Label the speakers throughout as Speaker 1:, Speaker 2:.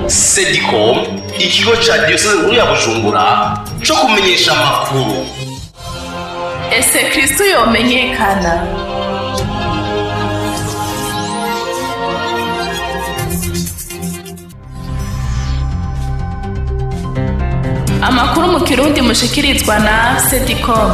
Speaker 1: Sedicom, ikigo ca Diyoseze Nkuru ya Bujumbura co kumenyesha amakuru.
Speaker 2: Ese Kristo yomenyekana? Amakuru mu Kirundi mushikirizwa na Sedicom.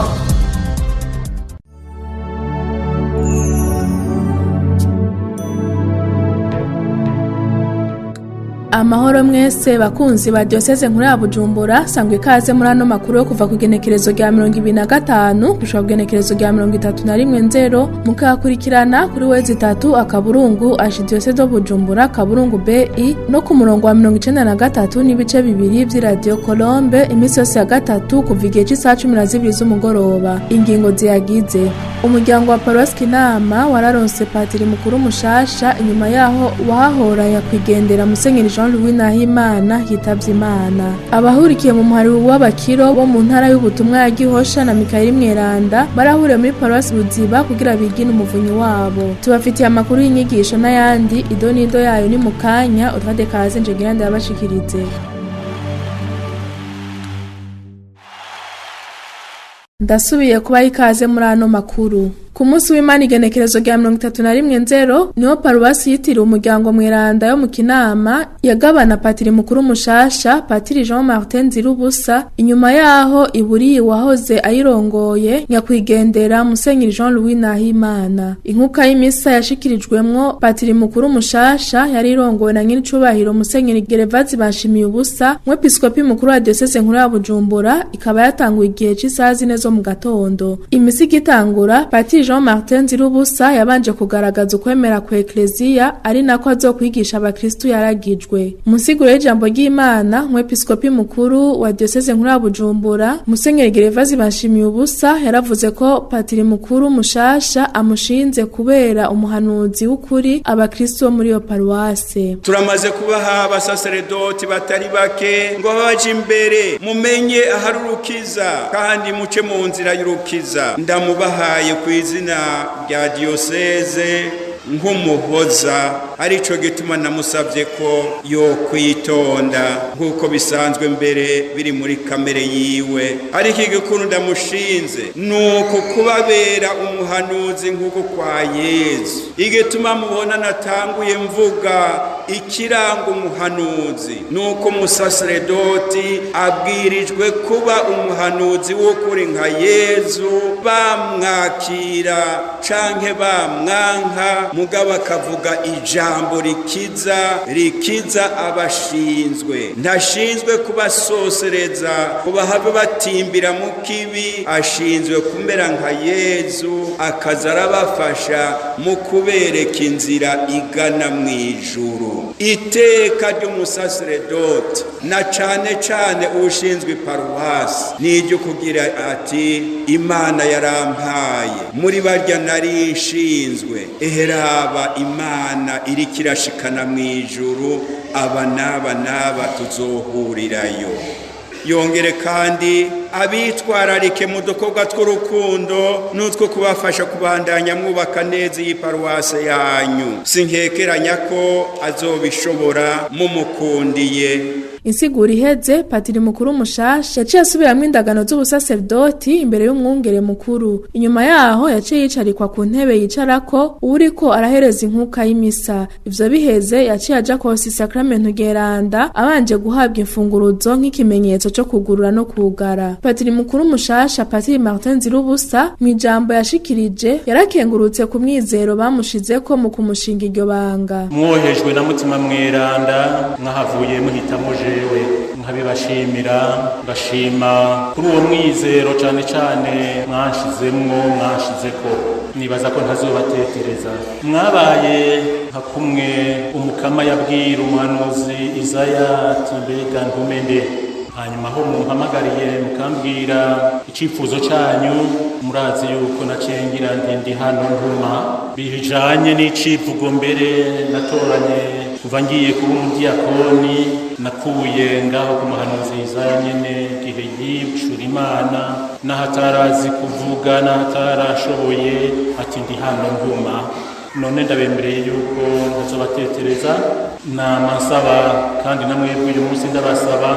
Speaker 2: Amahoro mwese bakunzi ba Diyoseze Nkuru ya Bujumbura, sangwe ikaze muri ano makuru yo kuva ku genekerezo rya 25 gushika ku genekerezo rya 31 Nzero, mukakurikirana kuri wezi 3 akaburungu Diyoseze Bujumbura kaburungu BI no ku murongo wa 93 n'ibice bibiri by'iradio Colombe imisi yose ya gatatu kuva igihe cy'isaha 12 z'umugoroba. Ingingo ziyagize: umuryango wa Paroisse Kinama wararonse patiri mukuru mushasha, inyuma yaho wahahora yakwigendera Musenyeri Imana hitavye Imana. Abahurikiye mu muhari w'abakiro bo mu ntara y'ubutumwa ya Gihosha na Mikaeli Mweranda barahuriye muri Paroisse Buziba kugira bigine umuvunyi wabo. Tubafitiye amakuru y'inyigisho n'ayandi, idonido yayo ni mukanya utwade kaze nje girande yabashikirize. Ndasubiye kuba ikaze muri ano makuru. Ku munsi w'Imana igenekerezo rya 31 Nzero niho paruwasi yitiriwe umuryango Mweranda yo mu Kinama yagabana patiri mukuru mushasha, patiri Jean-Martin Nzirubusa, inyuma yaho iburi wahoze ayirongoye nyakwigendera Musenyeri Jean-Louis Nahimana. Inkuka y'imisa yashikirijwemwo patiri mukuru mushasha yari irongowe na nyiricubahiro Musenyeri Gerevazi bashimiye ubusa, mwepiskopi mukuru wa Diyoseze Nkuru ya Bujumbura, ikaba yatanguye igihe cy'isaha 4 zo mu gatondo. Imisi igitangura, patiri Jean-Martin Nzirubusa yabanje kugaragaza ukwemera ku Eklezia, ari nako azokwigisha abakristu yaragijwe. Musiguro y'ijambo ry'Imana, mwepiskopi mukuru wa Diyoseze Nkuru ya Bujumbura Musenyeri Gerevazi bashimiye ubusa yaravuze ko patiri mukuru mushasha amushinze kubera umuhanuzi w'ukuri abakristu bo muri iyo paruwase.
Speaker 3: Turamaze kubaha abasaseredoti batari bake ngo baje imbere mumenye aharurukiza kandi muce mu nzira y'urukiza. Ndamubahaye kwiza izina rya Diyoseze nk'umuhoza, arico gituma namusavye ko yo kwitonda nk'uko bisanzwe mbere biri muri kamere yiwe. Ariko igikuru ndamushinze nuko kubabera umuhanuzi nk'uko kwa Yesu. Igituma mubona natanguye mvuga ikiranga umuhanuzi nuko umusaseredoti abwirijwe kuba umuhanuzi w'ukuri nka Yesu, bamwakira canke bamwanka mugabo akavuga ijambo rikiza abashinzwe. Ntashinzwe kubasosereza kubahave batimbira mu kibi, ashinzwe kumera nka Yesu, akaza arabafasha mu kubereka inzira igana mu ijuru. Iteka ry'umusaseredoti na cane ushinzwe paruwasi niryo kugira ati Imana yarampaye muri barya nari nshinzwe, eheraba Imana iriko irashikana mu ijuru, aba n'aba tuzohurirayo. Yongere kandi abitwararike mu dukorwa tw'urukundo n'utwo kubafasha kubandanya mwubaka neza iyi paruwase yanyu. Sinkekeranya ko azobishobora mumukundiye.
Speaker 2: Insiguro iheze, patiri mukuru mushasha yaciye asubiramwo indagano z'ubusaserdoti imbere y'umwungere mukuru. Inyuma yaho yaciye yicarikwa ku ntebe yicarako uriko arahereza inkuka y'imisa. Ivyo biheze yaciye aja kosa isakramentu geranda, abanje guhabwa imfunguruzo nk'ikimenyetso cyo kugurura no kugara. Patiri mukuru mushasha patiri Martin Nzirubusa mu ijambo yashikirije yarakengurutse ku mwizero bamushizeko mu kumushinga iryo banga.
Speaker 4: Mwohejwe na mutima mweranda mwahavuye muhitamo jewe nkabibashimira, bashima kuri uwo mwizero cane mwashizeko. Nibaza ko ntazobatetereza. Mwabaye nka kumwe umukama yabwira umuhanuzi Isaya ati mbega ntumende, hanyuma ho mumpamagariye mukambwira icifuzo cyanyu, murazi yuko nacengira ndi hano ntuma bijanye n'icivugo mbere natoranye kuva ngiye kuba umudiyakoni. Nakuye ngaho ku muhanuzi Isaya nyene gihe yicura Imana n'ahatarazi kuvuga n'ahatarashoboye ati ndi hano ntuma. none ndabemereye yuko ntazobatetereza nama nsaba kandi namwebwe uyu munsi ndabasaba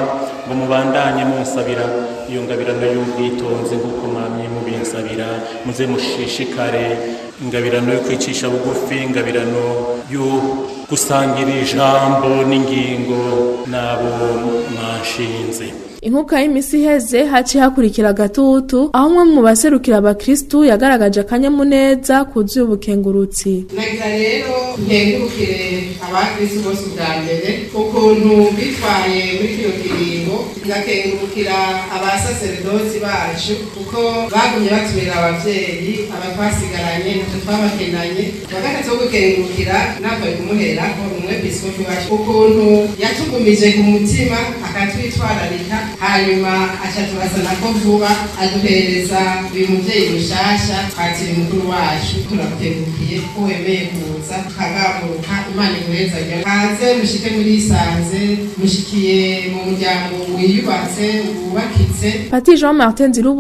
Speaker 4: ngo mubandanye munsabira iyo ngabirano y'ubwitonzi nk'uko mwamye mubinsabira muze mushishikare ingabirano yo kwicisha bugufi ingabirano yo gusangira ijambo n'ingingo n'abo mwashinze.
Speaker 2: Inkuka y'imisi iheze haciye hakurikira agatutu aho umwe mu baserukira abakristu yagaragaje akanyamuneza kuzuye ubukengurutsi.
Speaker 5: Nagira rero nkengurukire abakristu bose bwa mbere ukuntu bitwaye muri kino kiringo, ngakengurukira abasaserdoti bacu kuko bagumye batumira abavyeyi abatwasigaranye natwe twabakenanye. Bagatatu gukengurukira nabaye kumuherako umwepiskopi wacu ukuntu yatugumije ku mutima akatwitwararika, hanyuma aca turasana ko vuba aduhereza uyu muvyeyi mushasha patiri mukuru wacu. Turakutengukiye ko wemeye kuza tukagamuruka, Imana iguhezanye kaze mushike muri isanze, mushikiye mu muryango wiyubatse wubakitse.
Speaker 2: Patiri Jean Martin Nzero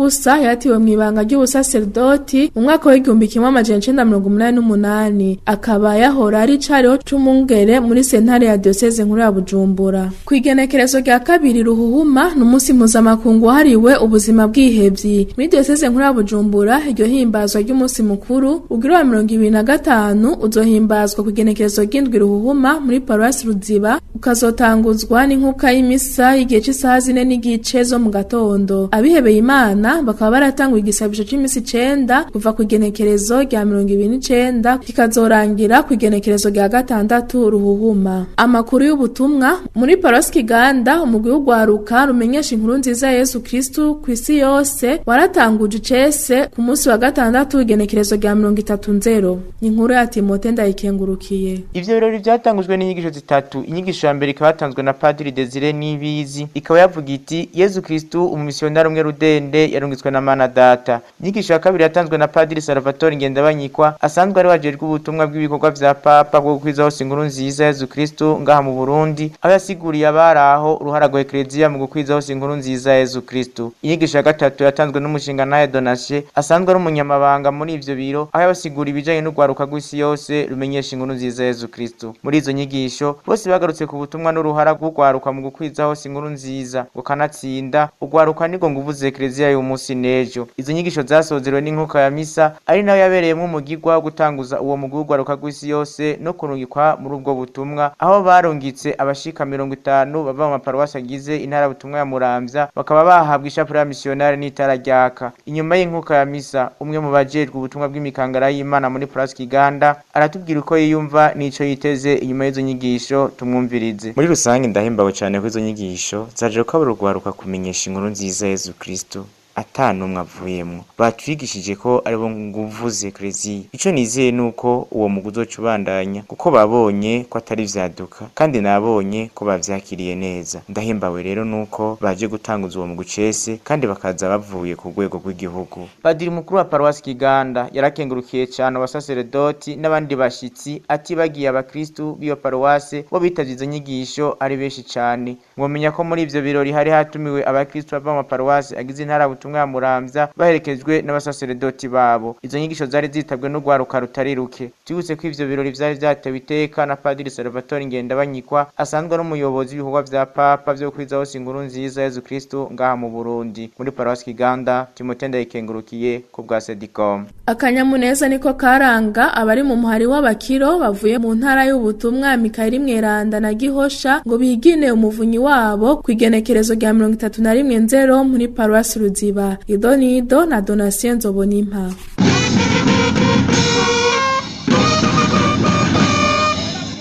Speaker 2: yatiwe mu ibanga ry'ubusaserdoti mu mwaka w'1988 akaba yahora ari cariho c'umungere muri sentare ya Diyoseze Nkuru ya Bujumbura. Ku igenekerezo rya kabiri Ruhuhuma n'umunsi mpuzamakungu wahariwe ubuzima bw'ihevyi muri Diyoseze Nkuru ya Bujumbura. Iryo himbazwa ry'umunsi mukuru ugira 2025 uzohimbazwa ku igenekerezo ry'indwi Ruhuhuma muri Paroisse Ruziba, ukazotanguzwa n'inkuka y'imisa y'igihe c'isaha 4:30 zo mu gatondo. Abihebeye Imana bakaba baratanguye igisabisho c'imisi 9 kuva ku igenekerezo rya 29 kikazorangira ku igenekerezo rya 6 Ruhuhuma. Amakuru y'ubutumwa muri Paroisse Kiganda, umugwi w'ugwaruka rumenyesha inkuru nziza ya Yesu Kristu kw'isi yose waratanguje icese ku munsi wa 6 igenekerezo rya 30 Nzero. Inkuru ya Timote ndayikengurukiye.
Speaker 6: Ivyo birori byatangujwe n'inyigisho zitatu. Inyigisho ya mbere ikaba yatanzwe na Padiri Desire Nibizi, ikaba yavuga iti Yesu Kristu umumisionari umwe rudende yarungitswe na Mana Data. Inyigisho ya kabiri yatanzwe na Padiri Salvatore Ngendabanyikwa, asanzwe ari wajejwe ubutumwa bw'ibikorwa vya Papa bwo gukwiza hose inkuru nziza Yesu Kristu ngaha mu Burundi, aho yasiguriye abaraho uruhara rwa Eklezia mu gukwiza hose inkuru nziza Yesu Kristu. Inyigisho ya gatatu yatanzwe n'umushinga naye Donatien, asanzwe ari umunyamabanga muri ivyo biro, aho yabasigura ibijanye n'ugwaruka gw'isi yose rumenyesha inkuru nziza Yesu Kristu. Muri izo nyigisho bose bagarutse ku butumwa n'uruhara rw'ugwaruka mu gukwiza hose inkuru nziza ngo kanatsinda ugwaruka nigo nguvuze Eklezia y'umunsi nejo. Izo nyigisho zasozerewe n'inkuka ya misa ari nayo yabereyemo umugirwa wo gutanguza uwo mugwi w'ugwaruka gw'isi yose no kurungikwa muri ubwo butumwa, aho barungitse abashika 50 bava mu maparuwasi agize intara butumwa ya Muramvya, bakaba bahabwa ishapure ya missionnaire n'itara ryaka. Inyuma y'inkuka ya misa umwe mu bajejwe ubutumwa bw'imikangara y'Imana muri Paroisse Kiganda aratubwira uko yiyumva n'ico yiteze inyuma y'izo nyigisho. Tumwumvirize. Muri rusange ndahimbawe cyane ko izo nyigisho zaje kubara urwaruka kumenyesha inkuru nziza Yesu Kristo atanumwe avuyemwo. Batwigishije ko aribo nguvuze Eklezia. Ico nizeye nuko uwo muguzo cubandanya kuko babonye ko atari vyaduka kandi nabonye ko bavyakiriye neza. Ndahimbawe rero nuko baje gutanguza uwo mugucese kandi bakaza bavuye ku rwego rw'igihugu. Padiri mukuru wa Paroisse Kiganda yarakengurukiye cyane abasaserdoti n'abandi bashitsi atibagiye abakristu b'iyo paroisse bo bitavye izo nyigisho ari benshi cyane. Mwomenya ko muri ivyo birori hari hatumiwe abakristu bava mu paroisse agize intara butumwa ya Muramvya baherekejwe n'abasaserdoti babo. Izo nyigisho zari zitabwe n'ugwaruka rutari ruke. Tubutse ko ivyo birori vyari vyatewe iteka na Padiri Salvatore Ngendabanyikwa, asanzwe ari umuyobozi w'ibikorwa vya Papa vyo kwiza hose inkuru nziza Yesu Kristo ngaha mu Burundi. Muri Paroisse Kiganda, Timote ndayikengurukiye ku bwa Sedicom.
Speaker 2: Akanyamuneza niko karanga abari mu muhari w'abakiro bavuye mu ntara y'ubutumwa Mikaeli Mweranda na Gihosha ngo bigine umuvunyi wabo ku igenekerezo rya 31 Nzero muri Paroisse Ruziba. Idonido na Donatien Nzobonimpa.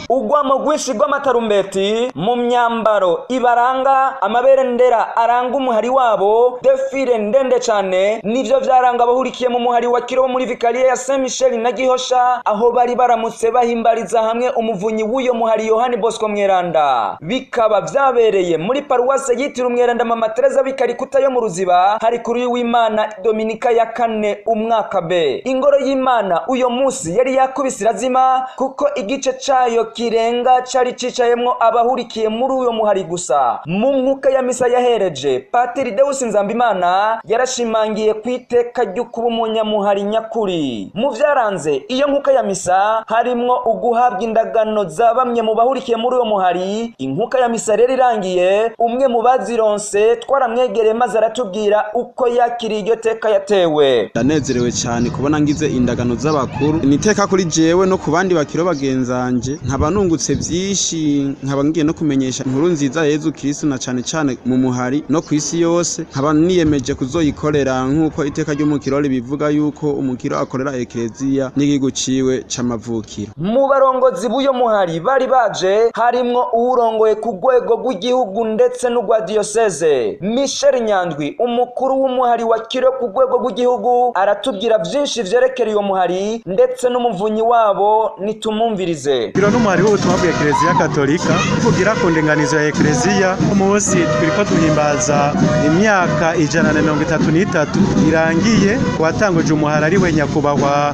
Speaker 7: Ugwamo rwinshi rw'amatarumbeti mu myambaro ibaranga, amaberendera aranga umuhari wabo, defile ndende cyane nivyo vyaranga abahurikiye mu muhari wa Kirobo muri Vicariye ya Saint Michel na Gihosha, aho bari baramutse bahimbariza hamwe umuvunyi w'uyo muhari Yohani Bosco Mweranda. Bikaba vyabereye muri paruwase yitiriwe Mweranda Mama Teresa Bikarikuta yo mu Ruziba, hari kuri w'Imana Dominika ya 4 umwaka B. Ingoro y'Imana uyo musi yari yakubisira zima kuko igice cayo kirenga kirenga cari cicayemwo abahurikiye muri uyo muhari gusa. Mu nkuka ya misa yahereje, Patiri Deusi Nzambimana yarashimangiye kwiteka ry'ukuba umunyamuhari nyakuri. Mu vyaranze iyo nkuka ya misa harimwo uguhabwa indagano za bamwe mu bahurikiye muri uyo muhari. Inkuka ya misa rero irangiye, umwe mu bazironse twaramwegereye maze aratubwira uko yakiriye iryo teka yatewe.
Speaker 8: Ndanezerewe cyane kubona ngize indagano z'abakuru, niteka kuri jewe no ku bandi bakiro bagenzanje, nkaba nungutse byinshi, nkaba ngiye no kumenyesha inkuru nziza Yezu Kristo na cyane cyane mu muhari no kwisi yose. Nkaba niyemeje kuzoyikorera nkuko iteka ry'umukiro bivuga yuko umukiro akorera ekleziya n'igihugu ciwe c'amavukiro.
Speaker 7: Mu barongozi b'uyo muhari bari baje harimwo uwurongoye ku rwego rw'igihugu ndetse n'urwa Diyoseze. Michel Nyandwi, umukuru w'umuhari wa Kiro ku rwego rw'igihugu, aratubwira byinshi vyerekeye uyo muhari ndetse n'umuvunyi wabo. Nitumumvirize.
Speaker 9: Kiro n'umuhari w'ubutumwa bwa Ekleziya Katolika kugira ku ndenganizo ya Ekleziya. Umunsi twiriko duhimbaza imyaka 133 irangiye watanguje umuhari ari we nyakubahwa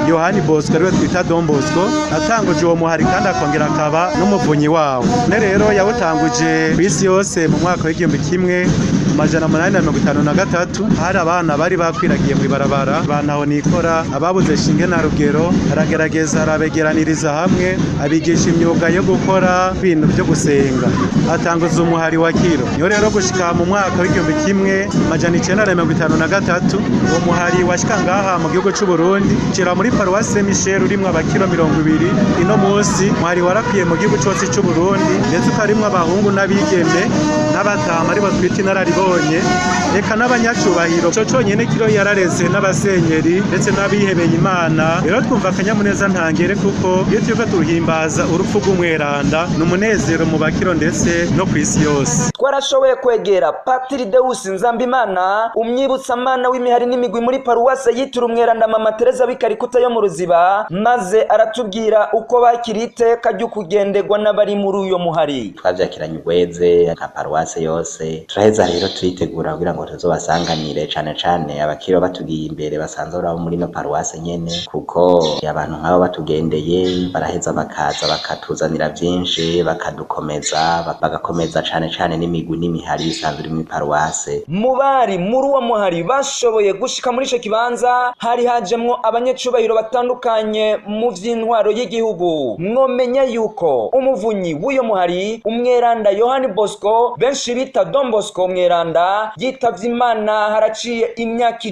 Speaker 9: Yohani Bosco ariwe twita Don Bosco. Atanguje uwo muhari kandi akongera akaba n'umuvunyi wawo. Rero yawutanguje kwisi yose mu mwaka w'igihumbi kimwe amajana 853. Hari abana bari bakwiragiye mu ibarabara, bantaho nikora ababuze shinge na rugero, aragerageza arabegeraniriza hamwe abigisha imyuga yo gukora ibintu byo gusenga. Atanguza umuhari wa Kiro. Niyo rero gushika mu mwaka w'igihumbi kimwe amajana 953 uwo muhari washika ngaha mu gihugu cy'u Burundi, cira muri Paroisse Michel urimwe abakiro 20. Ino munsi muhari warakwiye mu gihugu cyose cy'u Burundi, ndetse ukarimwe abahungu n'abigeme n'abatama ari batwita inararibonye, eka n'abanyacubahiro. Cyo cyonyene Kiro yarareze n'abasenyeri ndetse n'abihebeye Imana. Rero twumva akanyamuneza ntangere kuko iyo turiko tuhimbaza urupfu rw'umweranda n'umunezero mu bakiro ndetse no kwisi yose.
Speaker 7: Twarashoboye kwegera Patiri Deusi Nzambimana, umwibutsamana w'imihari n'imigwi muri Paruwase yitiriwe umweranda Mama Teresa b'ikarikuta yo mu Ruziba, maze aratubwira uko bakiri iteka ryo kugenderwa n'abari muri uyo muhari.
Speaker 10: Twavyakiranye ubweze nka Paruwase yose, turaheza rero turitegura kugira ngo tuzobasanganire cane cane abakiro batugiye imbere basanzwe bari muri no Paruwase nyene, kuko abantu nk'abo batugendeye baraheza bakaza bakatuzanira byinshi, bakadukomeza bagakomeza cane cane n'imigwi n'imihari isanzwe iri muri Paruwase. Mu
Speaker 7: bari muri uwo muhari bashoboye gushika muri ico kibanza hari hajemwo abanyecubahiro batandukanye mu vy'intwaro y'igihugu. Mwomenya yuko umuvunyi w'uyo muhari umweranda Yohani Bosco benshi bita Don Bosco umweranda yitavye Imana haraciye imyaka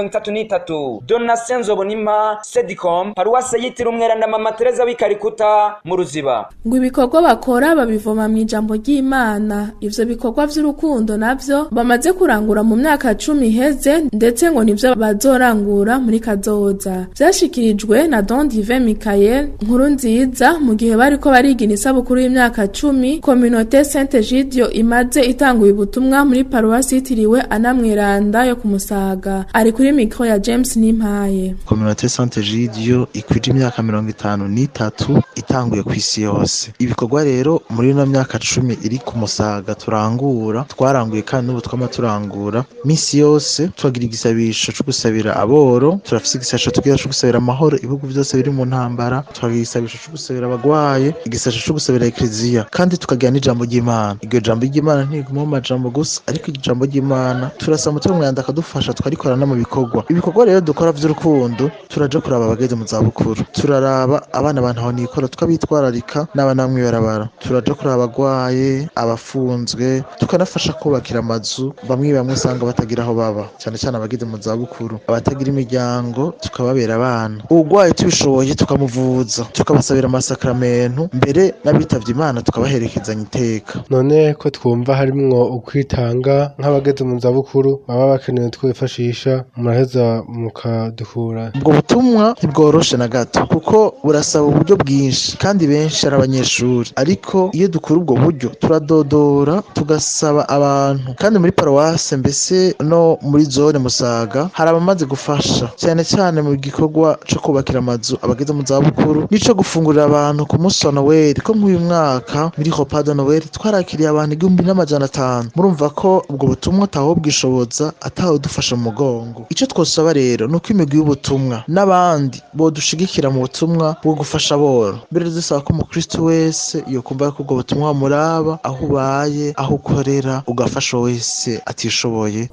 Speaker 7: 133. Donasenzo Bonima, Sedicom, Paruwase yitiriwe umweranda Mama Teresa w'ikarikuta mu Ruziba.
Speaker 2: Ngo ibikorwa bakora babivoma mu ijambo ry'Imana. Ivyo bikorwa vy'urukundo navyo bamaze kurangura mu myaka 10 iheze, ndetse ngo nivyo bazorangura muri kazoza. Vyashikirijwe na Don Divin Michael Nkuru nziza mu gihe bariko barigina isabukuru y'imyaka 10 Communauté Sainte Gidio imaze itanguye ubutumwa muri Paruwasi yitiriwe Anamweranda yo kumusaga. Ari kuri mikro ya James Nimpaye.
Speaker 11: Communauté Sainte Gidio ikwije imyaka 53 itanguye kwisi yose. Ibikorwa rero muri no myaka 10 iri kumusaga turangura, twaranguye kandi n'ubu twama turangura misi yose. Twagira igisabisho cyo gusabira aboro, turafise igisabisho tugira cyo gusabira amahoro ibihugu byose biri mu ntambara, twagira igisabisho cyo gusabira abagwaye, igisabisho cyo gusabira Ekleziya, kandi tukagira n'ijambo ry'Imana. Iryo jambo ry'Imana ntiguma mu majambo gusa, ariko ijambo ry'Imana turasaba umutima mwanda akadufasha twarikora no mu bikorwa. Ibikorwa rero dukora vy'urukundo, turaje kuraba abageze mu zabukuru, turaraba abana bantaho nikora tukabitwararika n'abana bamwe barabara, turaje kuraba abagwaye, abafunzwe, tukanafasha kubakira amazu bamwe usanga batagira aho baba, cyane cyane abageze mu zabukuru, abatagira imiryango tukababera abana. Ugwaye tubishoboye tukamuvuza, tukabasabira amasakramentu, mbere n'abitavye Imana tukabaherekezanya iteka.
Speaker 12: None ko twumva harimwo ukwitanga nk'abageze mu zabukuru baba bakeneye twifashisha, muraheza mukadukura.
Speaker 11: Ubwo butumwa ntibworoshe na gato kuko burasaba uburyo bwinshi kandi benshi ari abanyeshuri, ariko iyo dukura ubwo buryo turadodora tugasaba abantu kandi muri paruwase mbese no muri zone Musaga hari abamaze gufasha cyane cyane mu gikorwa cyo kubakira amazu abageze mu zabukuru nico gufungurira abantu ku munsi wa Noel ko nk'uyu mwaka muri Repas de Noel twarakiriye abantu 1500 murumva ko ubwo butumwa taho bwishoboza ataho dufasha mu mugongo ico twosaba rero nuko imigwi y'ubutumwa n'abandi bo dushigikira mu butumwa bwo gufasha boro mbere dusaba ko umukristo wese yokumva ko ubwo butumwa muraba aho ubaye aho ukorera ugafasha wese atishoboye.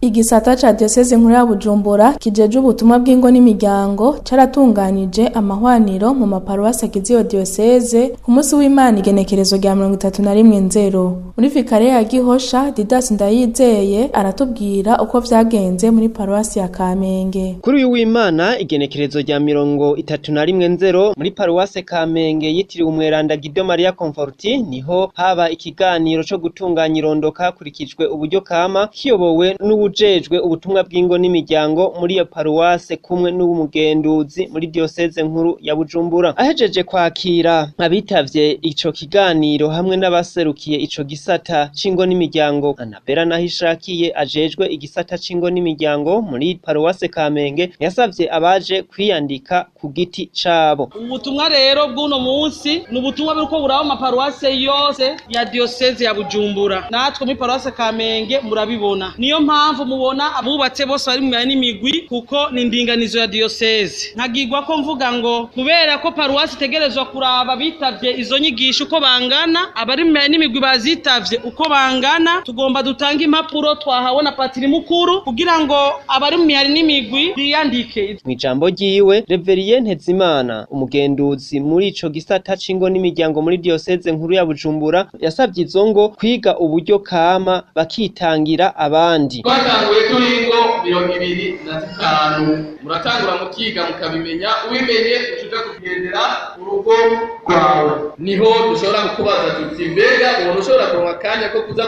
Speaker 2: Igisata ca Diyoseze Nkuru ya Bujumbura kijeje ubutumwa bw'ingo n'imiryango caratunganije amahwaniro mu maparuwasi agize iyo diyoseze ku munsi w'Imana igenekerezo rya 31 Nzero. Muri vikare ya Gihosha Didas Ndayizeye aratubwira uko vyagenze muri paruwasi ya Kamenge.
Speaker 13: Kuri uyu w'Imana igenekerezo rya 31 Nzero muri paruwasi Kamenge yitiriwe umweranda Gido Maria Comforti niho haba ikiganiro co gutunganya irondoka hakurikijwe uburyo kama kiyobowe n'ubujejwe ubutumwa bw'ingo n'imiryango muri iyo paruwase kumwe n'umugenduzi muri Diyoseze Nkuru ya Bujumbura. Ahejeje kwakira abitavye ico kiganiro hamwe n'abaserukiye ico gisata c'ingo n'imiryango, Anabera Nahishakiye ajejwe igisata c'ingo n'imiryango muri paruwase Kamenge yasavye abaje kwiyandika ku giti cabo.
Speaker 14: Ubutumwa rero bw'uno munsi n'ubutumwa buriko buraba mu paruwase yose ya Diyoseze ya Bujumbura. Natwe muri paruwase Kamenge murabibona. Niyo mpamvu mubona abubatse bose bari mu y'imigwi kuko ni indinganizo ya Diyoseze. Nkagirwa ko mvuga ngo kubera ko paruwasi itegerezwa kuraba bitavye izo nyigisho uko bangana, abari mu y'imigwi bazitavye uko bangana, tugomba dutanga impapuro twahawe na patiri mukuru kugira ngo abari mu y'imigwi biyandike.
Speaker 13: Mu ijambo ryiwe Reveriye Ntezimana umugenduzi muri ico gisata c'ingo n'imiryango muri Diyoseze Nkuru ya Bujumbura yasavye izo ngo kwiga uburyo kama bakitangira abandi.
Speaker 15: Twatanguye turi ingo 25 muratangura mukiga mukabimenya ubimenye ucuja kugendera urugo rwawe niho dushobora kukubaza tuti mbega umuntu ushobora kuronka akanya ko kuza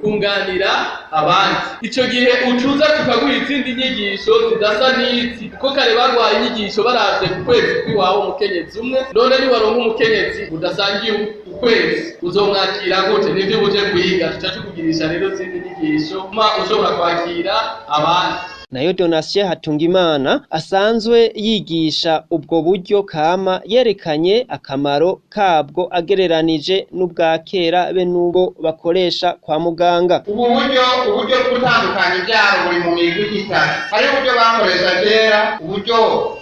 Speaker 15: kunganira abandi ico gihe ucuza tukaguha izindi nyigisho zidasa n'izi kuko kare barwaye inyigisho baravye ku kwezi kwiwawe umukenyezi umwe none niwaronka umukenyezi udasangiye ukwezi uzomwakira gute nivyo buje kwiga tuca kugirisha rero zindi nyigisho ushobora kwakira abandi.
Speaker 13: Nayo Donatien Hatungimana asanzwe yigisha ubwo buryo kama yerekanye akamaro kabwo agereranije n'ubwa kera be n'ubwo bakoresha kwa muganga.
Speaker 16: Uburyo gutandukanya ibyaro buri mu migwi itatu. Hari uburyo bakoresha kera, uburyo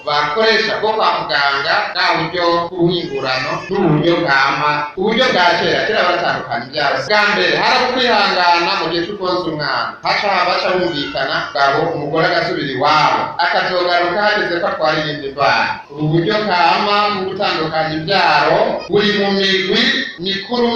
Speaker 16: bakoresha bwo kwa muganga, na uburyo bw'ubuhingurano n'uburyo kama. Uburyo bwa kera baratandukanya ibyaro. Bwa mbere hari kwihangana mu gihe cy'ukonsa umwana. Haca humvikana bwabo umugore agasubira iwabo akazogaruka hageze ko atwara iyindi ndwara. Ubu buryo kama mu gutandukanya ibyaro buri mu migwi mikuru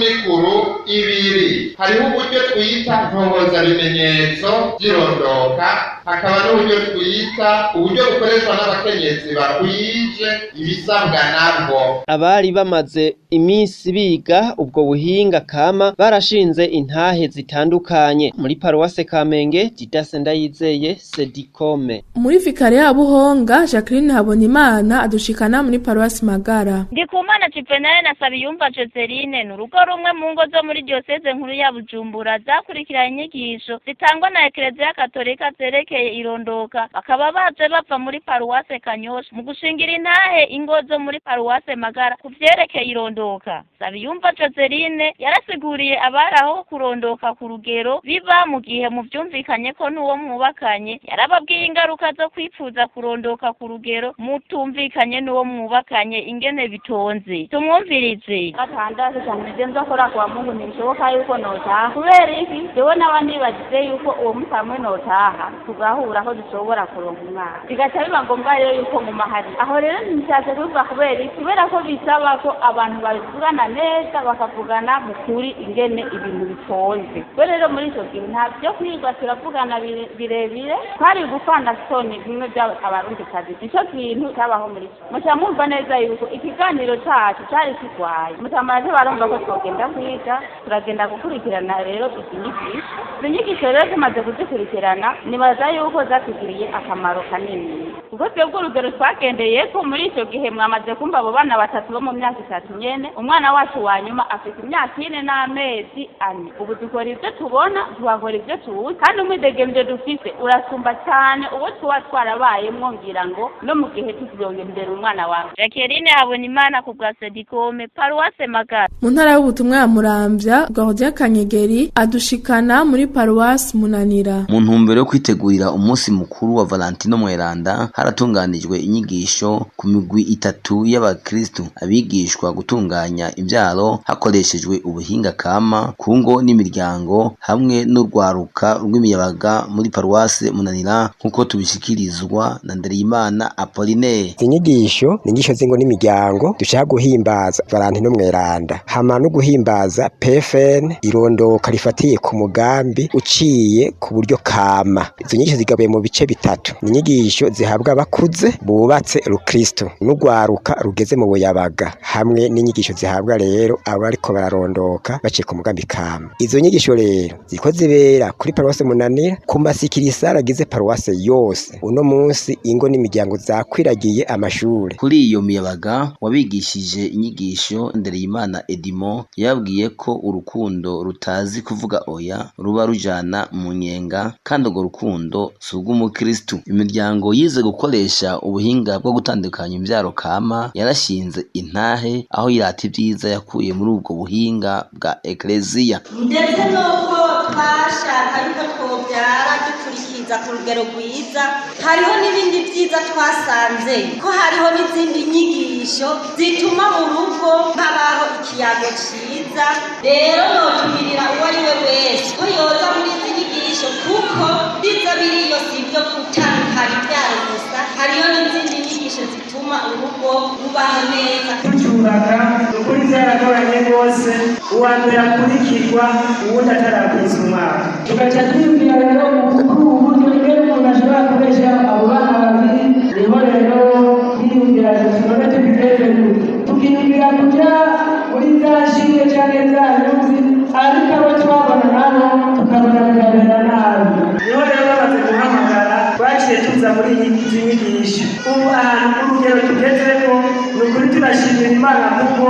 Speaker 16: ibiri. Hariho uburyo twita ntoboza bimenyetso by'irondoka, hakaba n'uburyo twita uburyo bukoreshwa n'abakenyezi bakwije ibisabwa nabwo.
Speaker 13: Abari bamaze iminsi biga ubwo buhinga kama barashinze intahe zitandukanye muri paruwase Kamenge. Didas Ndayizeye Sedikome.
Speaker 2: Muri vikare ya Buhonga Jacqueline Habonimana adushikana muri paruwasi Magara.
Speaker 17: Ndikumana Cipenale na Sabiyumva Joseline n'urugo rumwe mu ngo zo muri Diyoseze Nkuru ya Bujumbura zakurikiranye inyigisho zitangwa na Ekereziya Katolika zerekeye irondoka, bakaba baje bava muri paruwase Kanyosha mu gushingira intahe ingo zo muri paruwase Magara kuvyerekeye irondoka. Sabiyumva Joseline yarasiguriye abari aho kurondoka ku rugero biba mu gihe mu vyumvikanye ko n'uwo mwubakanye, yarababwiye ingaruka zo kwipfuza kurondoka ku rugero mutumvikanye n'uwo mwubakanye ingene bitonze. Tumwumvirize.
Speaker 18: Batandaze cyane ndenza kora kwa Mungu nishoboka yuko notaha kubera iki jewe n'abandi bagize yuko uwo mutamwe notaha tugahura aho dushobora kuronka umwana bigaca biba ngombwa rero yuko mu mahari aho rero nishatse kuvuga kubera iki kubera ko bisaba ko abantu babivugana neza bakavugana mu kuri ingene ibintu bitonze. Rero muri ico gihe nta byo kwigwa turavugana birebire twari gufanda soni bimwe by'abarundi kazi ico kintu cyabaho muri muca mwumva neza yuko ikiganiro cacu cari kigwaye mutamara barumva ko twogenda kwiga turagenda gukurikirana rero inyigisho rero tumaze kuzikurikirana nibaza yuko zatugiriye akamaro kanini kuko twebwe urugero akarorero twagendeye ko muri icyo gihe mwamaze kumva abo bana batatu bo mu myaka 3 nyene umwana wacu wa nyuma afite imyaka 4 n'amezi 4 ubu dukora ibyo tubona twakora ibyo tuzi kandi umwidegemvyo dufise urasumba cyane uwo tuba twarabayemwo ngira ngo no mu gihe tuvyongendera umwana wawe.
Speaker 17: Jacqueline habona imana ku bwa Sedikome Paruwase Magara.
Speaker 2: Mu ntara y'ubutumwa ya Muramvya Gahodiya Kanyegeri adushikana muri Paruwase Munanira.
Speaker 19: Mu ntumbero yo kwitegurira umunsi mukuru wa Valentino Mweranda haratunganijwe inyigisho ku migwi 3 y'abakristo abigishwa gutunganya imbyaro hakoreshejwe ubuhinga kama ku ngo n'imiryango hamwe n'urwaruka rw'imiyabaga muri Paruwase Munanira nkuko tubishikirizwa na Ndereyimana Apollinaire.
Speaker 20: Inyigisho z'ingo n'imiryango dushaka guhimbaza Valentino Mweranda hama no guhimbaza PFN irondoka rifatiye ku mugambi uciye ku buryo kama. Izo nyigisho zigabuye mu bice 3. Inyigisho zihabwa abakuze bubatse rukristo n'urwaruka rugeze mu buyabaga hamwe n'inyigisho zihabwa rero abo ariko bararondoka baciye ku mugambi kama. Izo nyigisho rero ziko zibera kuri Paruwase Munanira ku masikirisa aragize Paruwase yose. Uno munsi ingo n'imiryango zakwiragiye amashuri.
Speaker 19: Kuri iyo miyabaga wabigishije inyigisho Ndereyimana Edimo yabwiye ko urukundo rutazi kuvuga oya ruba rujana mu nyenga kandi urwo rukundo s'ubw'umukristo. Imiryango yize gukoresha ubuhinga bwo gutandukanya imbyaro kama yarashinze intahe aho irata ibyiza yakuye muri ubwo buhinga bwa Ekleziya.
Speaker 21: Ndetse nuko twashaka yuko twobyara dukurikiza ku rugero rwiza hariho n'ibindi byiza twasanze ko hariho n'izindi nyigisho zituma mu rugo habaho ikiyago cyiza. Rero notumirira uwo ari we wese ko yoza muri izi nyigisho kuko biza biriyo sibyo gutandukanya ibyaro gusa hariho n'izindi nyigisho zituma urugo rubaho neza.
Speaker 22: Tucyubaka ukuri byaragoranye rwose uwa mbere akurikirwa uwundi atarakwiza umwaka tugaca twibwira rero kuri ubu buryo rero umuntu ashobora gukoresha abo bana babiri niho rero twiyumvira tunone tubiteze tukiyumvira kujya muri za shinge cyangwa za nyuzi ariko abo twabona nabo tukabona bigabera nabi. Niho rero bamaze guhamagara twaciye tuza muri izi nyigisho. Ubu ahantu urugero tugezeko ni ukuri turashimira Imana kuko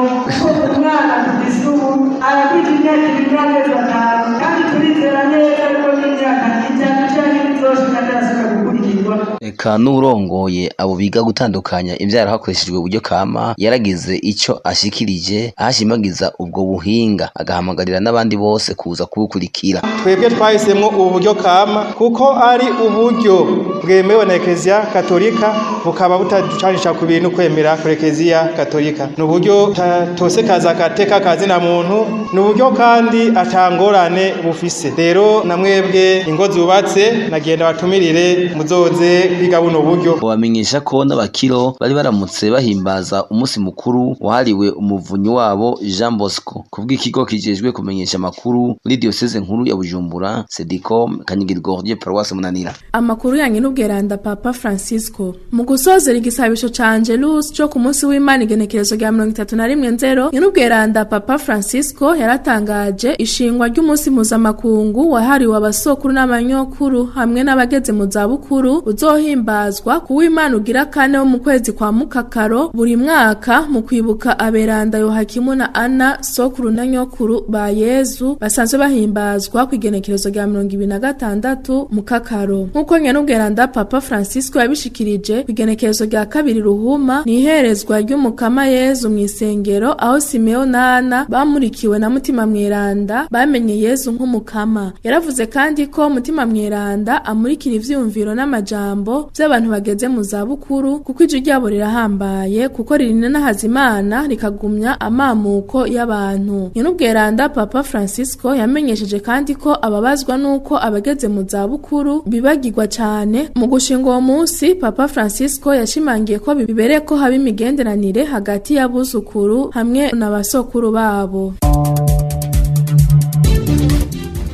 Speaker 22: umwana tugise ubu arakwita imyaka 5 kandi turizera neza ko n'imyaka 5 cyangwa izoshika atasuka gukurikirwa.
Speaker 19: Eka n'urongoye abo biga gutandukanya imbyaro hakoreshejwe uburyo kama yaragize icyo ashikirije ahashimagiza ubwo buhinga agahamagarira n'abandi bose kuza kubukurikira.
Speaker 9: Twebwe twahisemo ubu buryo kama kuko ari uburyo bwemewe na Ekleziya Katolika bukaba butacanisha ku bintu kwemera ku Ekleziya Katolika. N'uburyo tose kaza kateka kazi na muntu n'uburyo kandi atangorane bufise. Rero namwebwe ingo zubatse nagenda batumirire muzoze biga buno buryo.
Speaker 19: Bamenyesha ko n'abakiro bari baramutse bahimbaza umunsi mukuru wahariwe umuvunyi wabo Jean Bosco kubw'ikigo kijejwe kumenyesha amakuru muri Diyoseze Nkuru ya Bujumbura Sedikome Kanyigirigorye Paruwase Munanira.
Speaker 2: Amakuru yanyu n'ubweranda Papa Francisco mu gusozera igisabisho ca Angelus cyo ku munsi w'Imana genekerezo rya 31 Nzero n'ubweranda Papa Francisco yaratangaje ishingwa ry'umunsi mpuzamakungu wahariwe abasokuru n'abanyokuru hamwe n'abageze mu zabukuru uzohimbazwa ku w'Imana ugira 4 wo mu kwezi kwa Mukakaro buri mwaka mu kwibuka aberanda Yohakimu na Ana sokuru na nyokuru ba Yezu basanzwe bahimbazwa ku igenekerezo rya 26 Mukakaro. Nkuko nyanubweranda Papa Francisco yabishikirije ku igenekerezo rya 2 Ruhuma ni iherezwa ry'umukama Yezu mu isengero aho Simeo na Ana bamurikiwe na Mutima Mweranda bamenye Yezu nk'umukama. Yaravuze kandi ko Mutima Mweranda amurikira ivyumviro n'amajambo by'abantu bageze mu zabukuru kuko ijwi ryabo rirahambaye kuko ririna n'ahazimana rikagumya amamuko y'abantu. Nyanubweranda Papa Francisco yamenyesheje kandi ko ababazwa nuko abageze mu zabukuru bibagirwa cyane. Mu gushinga uwo munsi Papa Francisco yashimangiye ko bibereye ko haba imigenderanire hagati y'abuzukuru hamwe n'abasokuru babo.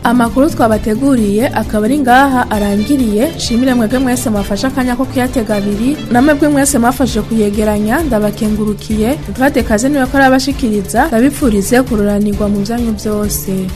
Speaker 2: Amakuru twabateguriye akaba ari ngaha arangiriye. Shimire mwebwe mwese mwafasha akanya ko kuyatega abiri namwebwe mwese mwafashe kuyegeranya ndabakengurukiye. Twatekaze niwe ko arabashikiriza ndabipfurize kururanirwa mu byanyu byose.